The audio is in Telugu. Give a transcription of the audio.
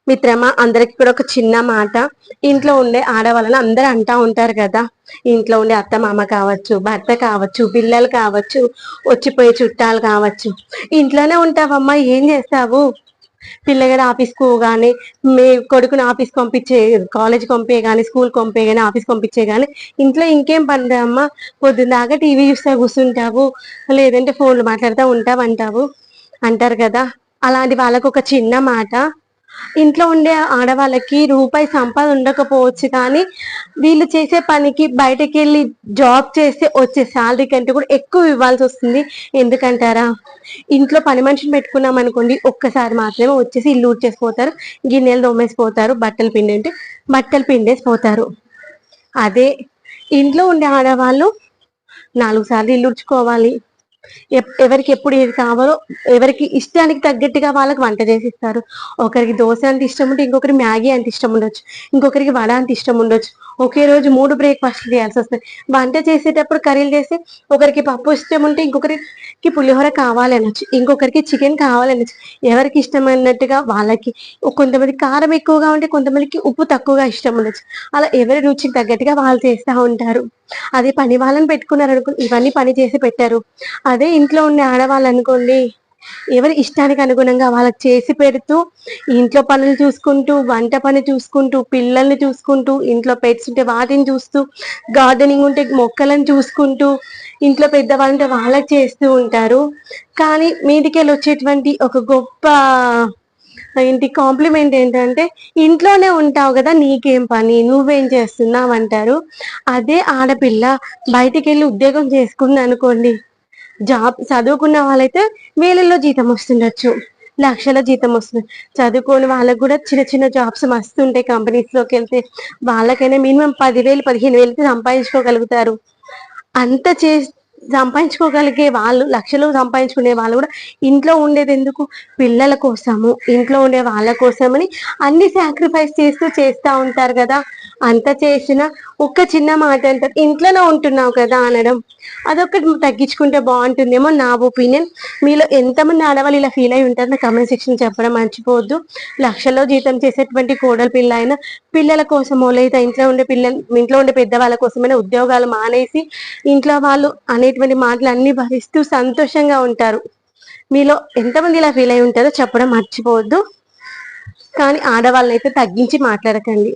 మిత్రమా, అందరికి కూడా ఒక చిన్న మాట. ఇంట్లో ఉండే ఆడవాళ్ళని అందరూ అంటా ఉంటారు కదా, ఇంట్లో ఉండే అత్త మామ కావచ్చు, భర్త కావచ్చు, పిల్లలు కావచ్చు, వచ్చిపోయే చుట్టాలు కావచ్చు, ఇంట్లోనే ఉంటావమ్మా, ఏం చేస్తావు? పిల్లగాడు ఆఫీస్కి పోగానే, మీ కొడుకుని ఆఫీస్కి పంపించే, కాలేజ్కి పంపే కానీ, స్కూల్కి పంపే కానీ, ఆఫీస్కి పంపించే కానీ, ఇంట్లో ఇంకేం పని అమ్మా? పొద్దున్న దాకా టీవీ చూస్తా కూర్చుంటావు, లేదంటే ఫోన్లు మాట్లాడుతూ ఉంటావు అంటావు అంటారు కదా. అలాంటి వాళ్ళకు ఒక చిన్న మాట. ఇంట్లో ఉండే ఆడవాళ్ళకి రూపాయి సంపాదన ఉండకపోవచ్చు, కానీ వీళ్ళు చేసే పనికి బయటకు వెళ్ళి జాబ్ చేస్తే వచ్చే శాలరీ కంటే కూడా ఎక్కువ ఇవ్వాల్సి వస్తుంది. ఎందుకంటారా? ఇంట్లో పని మనిషిని పెట్టుకున్నాం అనుకోండి, ఒక్కసారి మాత్రమే వచ్చేసి ఇల్లు ఊడ్చేసిపోతారు, గిన్నెలు తోమేసిపోతారు, బట్టలు పిండి బట్టలు పిండేసిపోతారు. అదే ఇంట్లో ఉండే ఆడవాళ్ళు 4 సార్లు ఇల్లు ఉడ్చుకోవాలి. ఎవరికి ఎప్పుడు ఏది కావాలో, ఎవరికి ఇష్టానికి తగ్గట్టుగా వాళ్ళకి వంట చేసి ఇస్తారు. ఒకరికి దోశ అంటే ఇష్టం ఉంటే ఇంకొకరికి మ్యాగీ అంటే ఇష్టం ఉండొచ్చు, ఇంకొకరికి వడ అంటే ఇష్టం ఉండొచ్చు. ఒకే రోజు 3 బ్రేక్ఫాస్ట్లు చేయాల్సి వస్తుంది. వంట చేసేటప్పుడు కర్రీలు చేసి ఒకరికి పప్పు ఇష్టం ఉంటే ఇంకొకరికి పులిహోర కావాలనొచ్చు, ఇంకొకరికి చికెన్ కావాలనొచ్చు. ఎవరికి ఇష్టమైనట్టుగా వాళ్ళకి. కొంతమంది కారం ఎక్కువగా ఉంటే కొంతమందికి ఉప్పు తక్కువగా ఇష్టం ఉండొచ్చు. అలా ఎవరి రుచికి తగ్గట్టుగా వాళ్ళు చేస్తూ ఉంటారు. అదే పని వాళ్ళని పెట్టుకున్నారనుకో, ఇవన్నీ పని చేసి పెట్టారు. అదే ఇంట్లో ఉండే ఆడవాళ్ళు అనుకోండి, ఎవరి ఇష్టానికి అనుగుణంగా వాళ్ళకి చేసి పెడుతూ, ఇంట్లో పనులు చూసుకుంటూ, వంట పని చూసుకుంటూ, పిల్లల్ని చూసుకుంటూ, ఇంట్లో పెట్స్ ఉంటే వాటిని చూస్తూ, గార్డెనింగ్ ఉంటే మొక్కలను చూసుకుంటూ, ఇంట్లో పెద్దవాళ్ళంటే వాళ్ళకి చేస్తూ ఉంటారు. కానీ మీదికెళ్ళి వచ్చేటువంటి ఒక గొప్ప ఏంటి కాంప్లిమెంట్ ఏంటంటే, ఇంట్లోనే ఉంటావు కదా, నీకేం పని, నువ్వేం చేస్తున్నావు అంటారు. అదే ఆడపిల్ల బయటికి వెళ్ళి ఉద్యోగం చేసుకుంది అనుకోండి, జాబ్ చదువుకున్న వాళ్ళైతే వేలల్లో జీతం వస్తుండొచ్చు, లక్షల జీతం వస్తుంది. చదువుకోని వాళ్ళకు కూడా చిన్న చిన్న జాబ్స్ మస్తు ఉంటాయి. కంపెనీస్ లోకి వెళ్తే వాళ్ళకైనా మినిమం 10,000 15,000 సంపాదించుకోగలుగుతారు. అంత సంపాదించుకోగలిగే వాళ్ళు, లక్షలు సంపాదించుకునే వాళ్ళు కూడా ఇంట్లో ఉండేది ఎందుకు? పిల్లల కోసము, ఇంట్లో ఉండే వాళ్ళ కోసమని అన్ని సాక్రిఫైస్ చేస్తూ ఉంటారు కదా. అంత చేసిన ఒక్క చిన్న మాట అంటారు, ఇంట్లోనే ఉంటున్నావు కదా అనడం, అదొకటి తగ్గించుకుంటే బాగుంటుందేమో నా ఒపీనియన్. మీలో ఎంతమంది ఆడవాళ్ళు ఇలా ఫీల్ అయి ఉంటారో కమెంట్ సెక్షన్ చెప్పడం మర్చిపోవద్దు. లక్షల్లో జీతం చేసేటువంటి కోడలి పిల్ల అయినా, పిల్లల కోసమో లేదా ఇంట్లో ఉండే పెద్దవాళ్ళ కోసమైనా ఉద్యోగాలు మానేసి ఇంట్లో వాళ్ళు అనేటువంటి మాటలు అన్ని భరిస్తూ సంతోషంగా ఉంటారు. మీలో ఎంతమంది ఇలా ఫీల్ అయి ఉంటారో చెప్పడం మర్చిపోవద్దు. కానీ ఆడవాళ్ళైతే తగ్గించి మాట్లాడకండి.